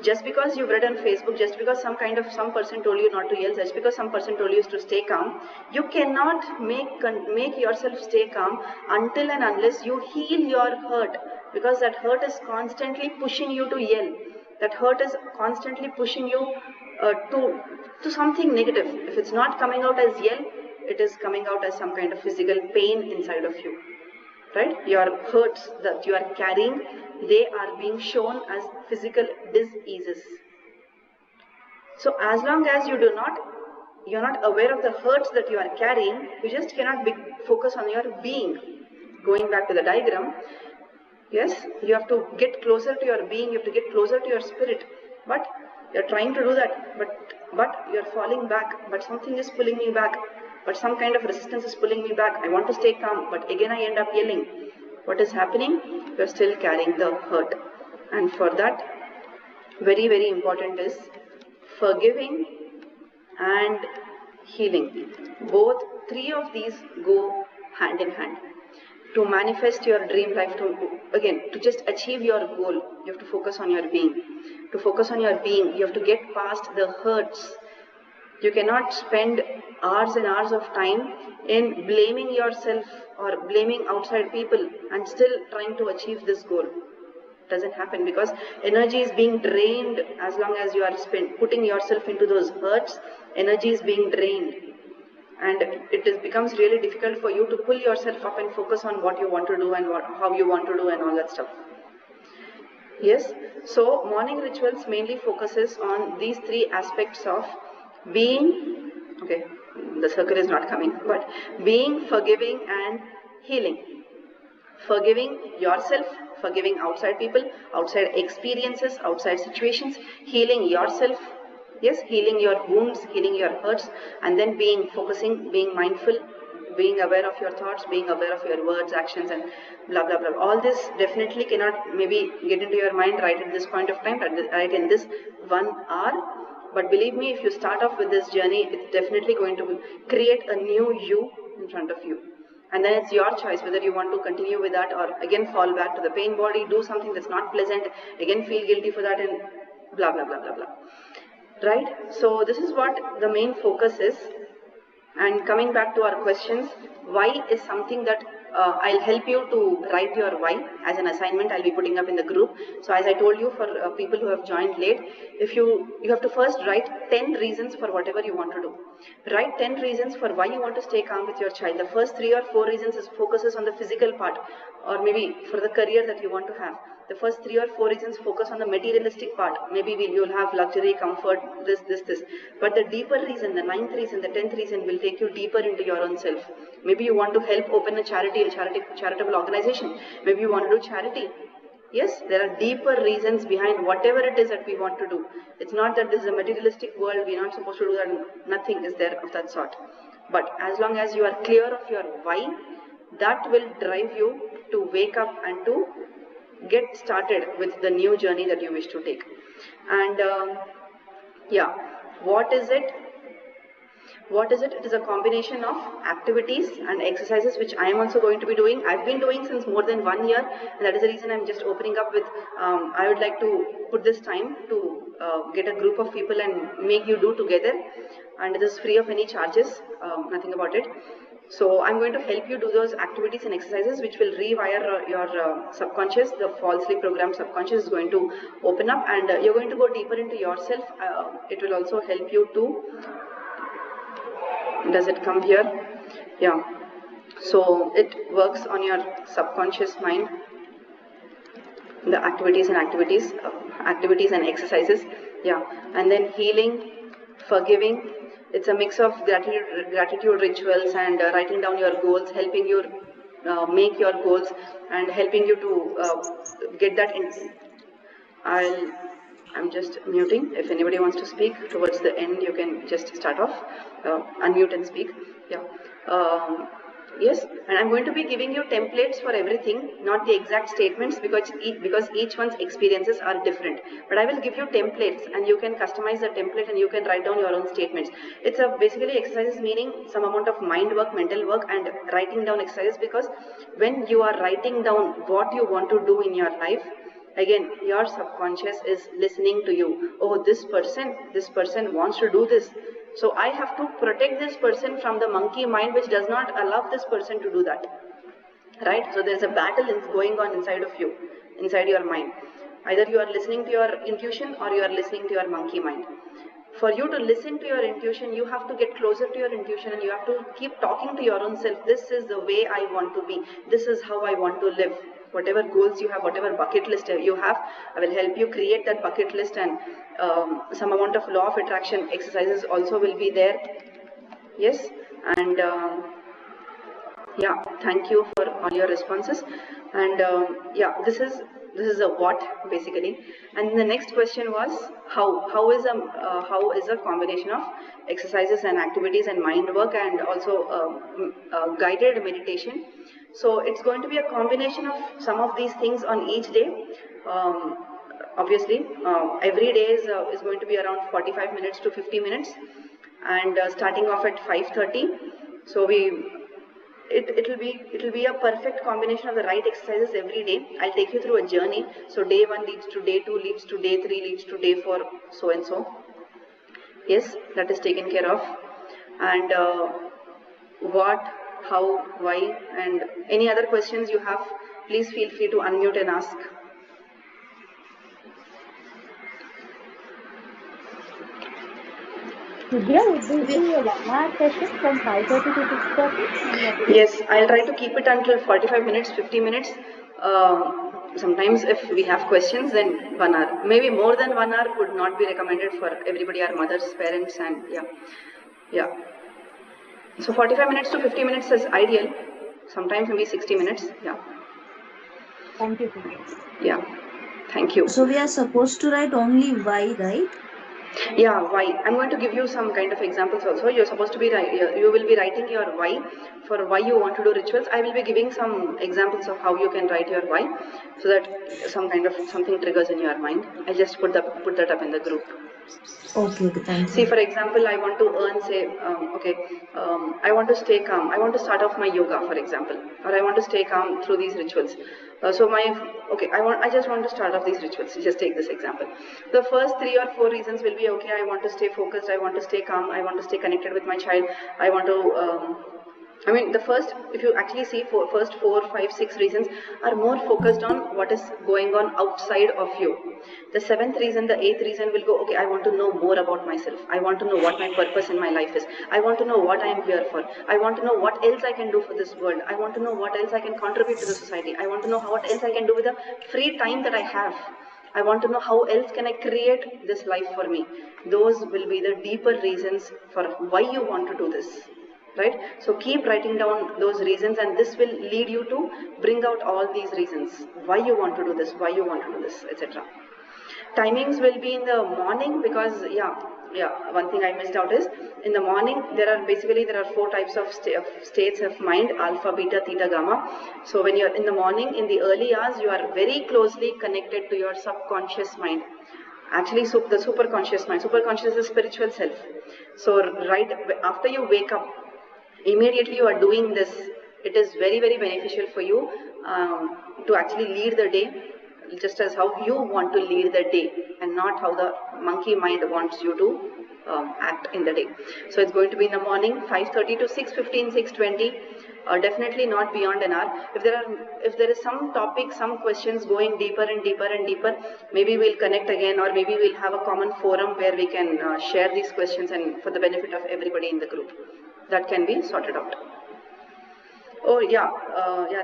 Just because you've read on Facebook, just because some person told you not to yell, just because some person told you to stay calm, you cannot make yourself stay calm until and unless you heal your hurt, because that hurt is constantly pushing you to yell. That hurt is constantly pushing you to something negative. If it's not coming out as yell, it is coming out as some kind of physical pain inside of you. Right? Your hurts that you are carrying, they are being shown as physical diseases. So as long as you're not aware of the hurts that you are carrying, you just cannot focus on your being. Going back to the diagram, yes, you have to get closer to your being, you have to get closer to your spirit. But you're trying to do that, but you're falling back, but something is pulling me back. But some kind of resistance is pulling me back. I want to stay calm, but again I end up yelling. What is happening? You're still carrying the hurt. And for that, very, very important is forgiving and healing. Both 3 of these go hand in hand. To manifest your dream life, to just achieve your goal, you have to focus on your being. To focus on your being, you have to get past the hurts. You cannot spend hours and hours of time in blaming yourself or blaming outside people and still trying to achieve this goal. It doesn't happen, because energy is being drained as long as you are putting yourself into those hurts. Energy is being drained, and it becomes really difficult for you to pull yourself up and focus on what you want to do and how you want to do and all that stuff. Yes, so morning rituals mainly focuses on these 3 aspects of being, the circle is not coming, but being, forgiving and healing. Forgiving yourself, forgiving outside people, outside experiences, outside situations, healing yourself, yes, healing your wounds, healing your hurts, and then being mindful, being aware of your thoughts, being aware of your words, actions, and blah, blah, blah. All this definitely cannot maybe get into your mind right at this point of time, right in this 1 hour. But believe me, if you start off with this journey, it's definitely going to create a new you in front of you. And then it's your choice whether you want to continue with that or again fall back to the pain body, do something that's not pleasant, again feel guilty for that, and blah, blah, blah, blah, blah. Right? So this is what the main focus is. And coming back to our questions, why is something that I'll help you to write your why as an assignment. I'll be putting up in the group. So as I told you, for people who have joined late, if you have to first write 10 reasons for whatever you want to do. Write 10 reasons for why you want to stay calm with your child. The first 3 or 4 reasons focuses on the physical part, or maybe for the career that you want to have. The first 3 or 4 reasons focus on the materialistic part. Maybe you'll have luxury, comfort, this. But the deeper reason, the 9th reason, the 10th reason will take you deeper into your own self. Maybe you want to help open a charitable organization. Maybe you want to do charity. Yes, there are deeper reasons behind whatever it is that we want to do. It's not that this is a materialistic world, we're not supposed to do that, nothing is there of that sort. But as long as you are clear of your why, that will drive you to wake up and to get started with the new journey that you wish to take. And yeah, what is it? What is it? It is a combination of activities and exercises which I am also going to be doing. I've been doing since more than 1 year, and that is the reason I'm just opening up with, I would like to put this time to get a group of people and make you do together, and this is free of any charges, nothing about it. So I'm going to help you do those activities and exercises which will rewire your subconscious. The falsely programmed subconscious is going to open up, and you're going to go deeper into yourself. It will also help you to, does it come here? Yeah. So it works on your subconscious mind, the activities and exercises. Yeah. And then healing, forgiving. It's a mix of gratitude rituals and writing down your goals, helping you make your goals and helping you to get that in. I'm just muting. If anybody wants to speak towards the end, you can just start off, unmute and speak. Yeah. Yes, and I'm going to be giving you templates for everything, not the exact statements, because each one's experiences are different. But I will give you templates, and you can customize the template, and you can write down your own statements. It's a basically exercises meaning some amount of mind work, mental work, and writing down exercises, because when you are writing down what you want to do in your life, again, your subconscious is listening to you. Oh, this person wants to do this. So I have to protect this person from the monkey mind which does not allow this person to do that. Right? So there's a battle going on inside of you, inside your mind. Either you are listening to your intuition or you are listening to your monkey mind. For you to listen to your intuition, you have to get closer to your intuition and you have to keep talking to your own self. This is the way I want to be. This is how I want to live. Whatever goals you have, whatever bucket list you have, I will help you create that bucket list, and some amount of law of attraction exercises also will be there. Yes, and yeah, thank you for all your responses. And yeah, this is a what basically. And the next question was how is a combination of exercises and activities and mind work and also guided meditation. So it's going to be a combination of some of these things on each day. Obviously, every day is going to be around 45 minutes to 50 minutes, and starting off at 5:30. So it'll be a perfect combination of the right exercises every day. I'll take you through a journey. So day 1 leads to day 2, leads to day 3, leads to day 4, so and so. Yes, that is taken care of. And what, how, why, and any other questions you have, please feel free to unmute and ask. Vidya, would this be a 1 hour session from 5:30 to 6:30? Yes, I'll try to keep it until 45 minutes, 50 minutes. Sometimes if we have questions, then 1 hour. Maybe more than 1 hour would not be recommended for everybody, our mothers, parents, and yeah. So 45 minutes to 50 minutes is ideal. Sometimes maybe 60 minutes, yeah. Thank you. Yeah, thank you. So we are supposed to write only why, right? Yeah, why? I'm going to give you some kind of examples also. You're supposed to be, you will be writing your why, for why you want to do rituals. I will be giving some examples of how you can write your why, so that some kind of something triggers in your mind. I'll just put that up in the group. Okay, thank you. See, for example, I want to earn, say, I want to stay calm. I want to start off my yoga, for example, or I want to stay calm through these rituals. I just want to start off these rituals. Just take this example. The first 3 or 4 reasons will be, okay, I want to stay focused, I want to stay calm, I want to stay connected with my child, I want to, the first, if you actually see, first 4, 5, 6 reasons are more focused on what is going on outside of you. The 7th reason, the 8th reason will go, okay, I want to know more about myself. I want to know what my purpose in my life is. I want to know what I am here for. I want to know what else I can do for this world. I want to know what else I can contribute to the society. I want to know what else I can do with the free time that I have. I want to know how else can I create this life for me. Those will be the deeper reasons for why you want to do this. right? So keep writing down those reasons, and this will lead you to bring out all these reasons, why you want to do this, why you want to do this, etc. Timings will be in the morning, because one thing I missed out is in the morning there are 4 types of states of mind: alpha, beta, theta, gamma. So when you're in the morning, in the early hours, you are very closely connected to your subconscious mind. Actually, the superconscious mind. Superconscious is the spiritual self. So right after you wake up, immediately you are doing this. It is very, very beneficial for you to actually lead the day just as how you want to lead the day, and not how the monkey mind wants you to act in the day. So it's going to be in the morning, 5:30 to 6:15, 6:20. Definitely not beyond an hour. If there is some topic, some questions going deeper and deeper and deeper, maybe we'll connect again, or maybe we'll have a common forum where we can share these questions, and for the benefit of everybody in the group, that can be sorted out. Oh yeah,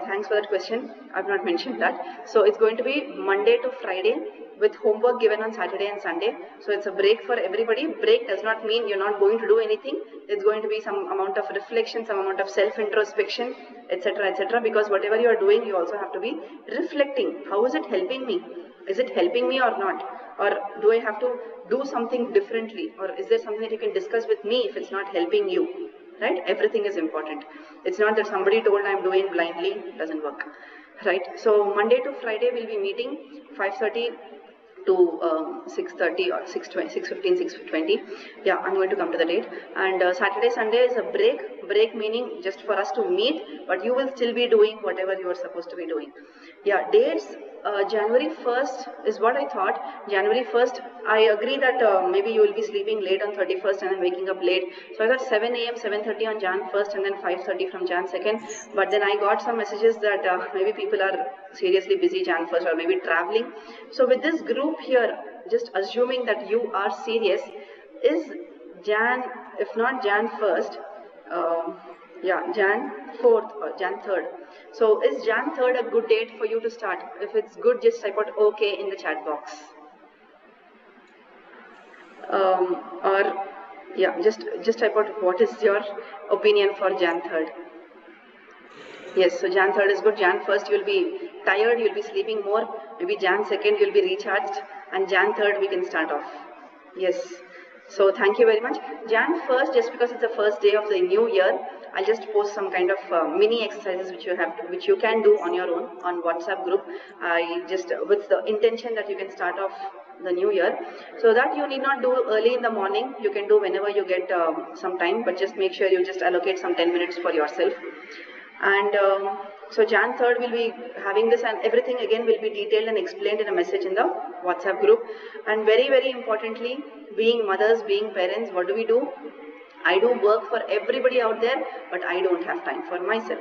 thanks for that question. I've not mentioned that. So it's going to be Monday to Friday with homework given on Saturday and Sunday. So it's a break for everybody. Break does not mean you're not going to do anything. It's going to be some amount of reflection, some amount of self-introspection, etc., etc. Because whatever you are doing, you also have to be reflecting. How is it helping me? Is it helping me or not? Or do I have to do something differently? Or is there something that you can discuss with me if it's not helping you? Right? Everything is important. It's not that somebody told I'm doing blindly, it doesn't work. Right? So Monday to Friday we'll be meeting 5:30 to 6:30 or 6:20, 6:15, 6:20. Yeah, I'm going to come to the date. And Saturday, Sunday is a break. Break meaning just for us to meet, but you will still be doing whatever you are supposed to be doing. Yeah, dates. January 1st is what I thought. January 1st, I agree that maybe you will be sleeping late on 31st and then waking up late. So I thought 7 a.m., 7:30 on Jan 1st and then 5:30 from Jan 2nd. But then I got some messages that maybe people are seriously busy Jan 1st or maybe traveling. So with this group here, just assuming that you are serious, is Jan, if not Jan 1st, Jan 4th or Jan 3rd. So is Jan 3rd a good date for you to start? If it's good, just type out OK in the chat box. Just type out what is your opinion for Jan 3rd. Yes, so Jan 3rd is good. Jan 1st you'll be tired, you'll be sleeping more. Maybe Jan 2nd you'll be recharged, and Jan 3rd we can start off. Yes. So thank you very much. Jan 1st, just because it's the first day of the new year, I'll just post some kind of mini exercises which you can do on your own on WhatsApp group. I just with the intention that you can start off the new year, so that you need not do early in the morning. You can do whenever you get some time, but just make sure you just allocate some 10 minutes for yourself. And so Jan 3rd will be having this, and everything again will be detailed and explained in a message in the WhatsApp group. And very, very importantly, being mothers, being parents, what do? I do work for everybody out there, but I don't have time for myself.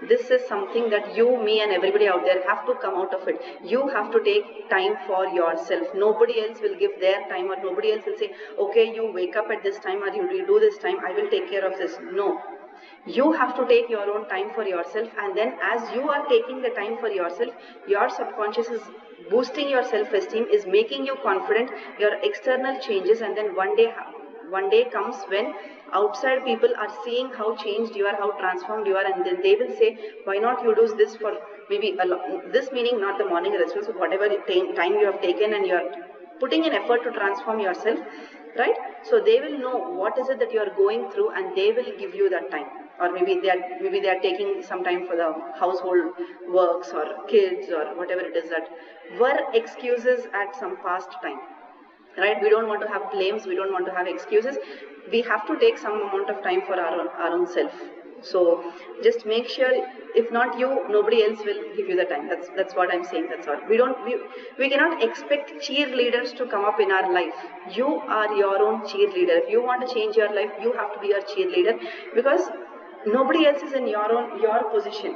This is something that you, me and everybody out there have to come out of it. You have to take time for yourself. Nobody else will give their time, or nobody else will say, okay, you wake up at this time or you do this time, I will take care of this. No. You have to take your own time for yourself, and then as you are taking the time for yourself, your subconscious is boosting your self-esteem, is making you confident, your external changes, and then one day comes when outside people are seeing how changed you are, how transformed you are, and then they will say, why not you do this for maybe this, meaning not the morning rituals, but whatever time you have taken and you are putting in effort to transform yourself, right? So they will know what is it that you are going through, and they will give you that time. Or maybe they are taking some time for the household works or kids or whatever it is that were excuses at some past time. Right? We don't want to have blames. We don't want to have excuses. We have to take some amount of time for our own self. So just make sure, if not you, nobody else will give you the time. That's what I'm saying. That's all. We cannot expect cheerleaders to come up in our life. You are your own cheerleader. If you want to change your life, you have to be your cheerleader, because nobody else is in your position.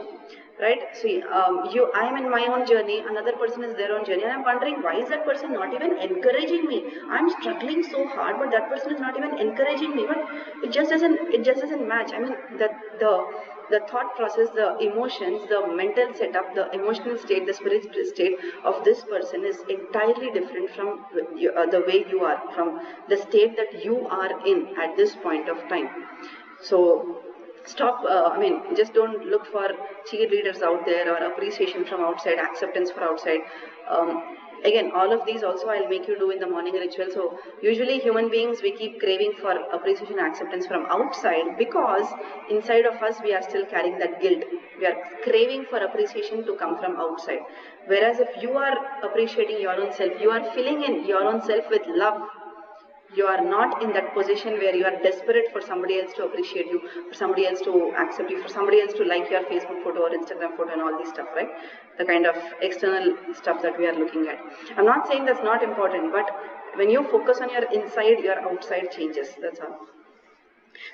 Right? See, I am in my own journey, another person is their own journey, and I'm wondering, why is that person not even encouraging me? I'm struggling so hard, but that person is not even encouraging me. But it just doesn't match. I mean, the thought process, the emotions, the mental setup, the emotional state, the spiritual state of this person is entirely different from the way you are, from the state that you are in at this point of time. So stop, just don't look for cheerleaders out there or appreciation from outside, acceptance from outside. Again, all of these also I'll make you do in the morning ritual. So usually human beings, we keep craving for appreciation and acceptance from outside because inside of us we are still carrying that guilt. We are craving for appreciation to come from outside. Whereas if you are appreciating your own self, you are filling in your own self with love, you are not in that position where you are desperate for somebody else to appreciate you, for somebody else to accept you, for somebody else to like your Facebook photo or Instagram photo and all this stuff, right? The kind of external stuff that we are looking at. I'm not saying that's not important, but when you focus on your inside, your outside changes. That's all.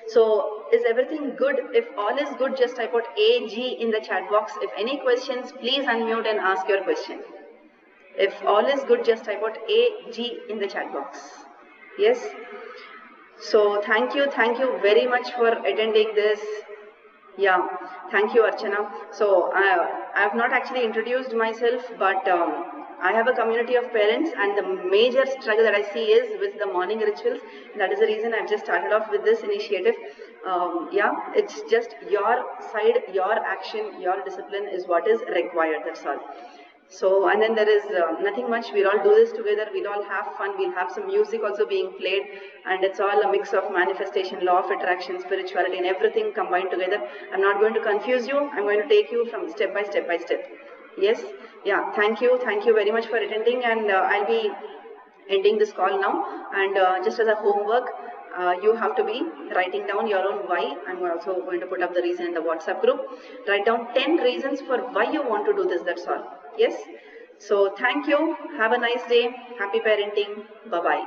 So, is everything good? If all is good, just type out AG in the chat box. If any questions, please unmute and ask your question. If all is good, just type out AG in the chat box. Yes? So thank you very much for attending this. Yeah, thank you, Archana. So I have not actually introduced myself, but I have a community of parents, and the major struggle that I see is with the morning rituals. That is the reason I've just started off with this initiative. It's just your side, your action, your discipline is what is required. That's all. So, and then there is nothing much. We'll all do this together. We'll all have fun. We'll have some music also being played. And it's all a mix of manifestation, law of attraction, spirituality, and everything combined together. I'm not going to confuse you. I'm going to take you from step by step by step. Yes? Yeah. Thank you. Thank you very much for attending. And I'll be ending this call now. And just as a homework, you have to be writing down your own why. I'm also going to put up the reason in the WhatsApp group. Write down 10 reasons for why you want to do this. That's all. Yes? So thank you. Have a nice day. Happy parenting. Bye-bye.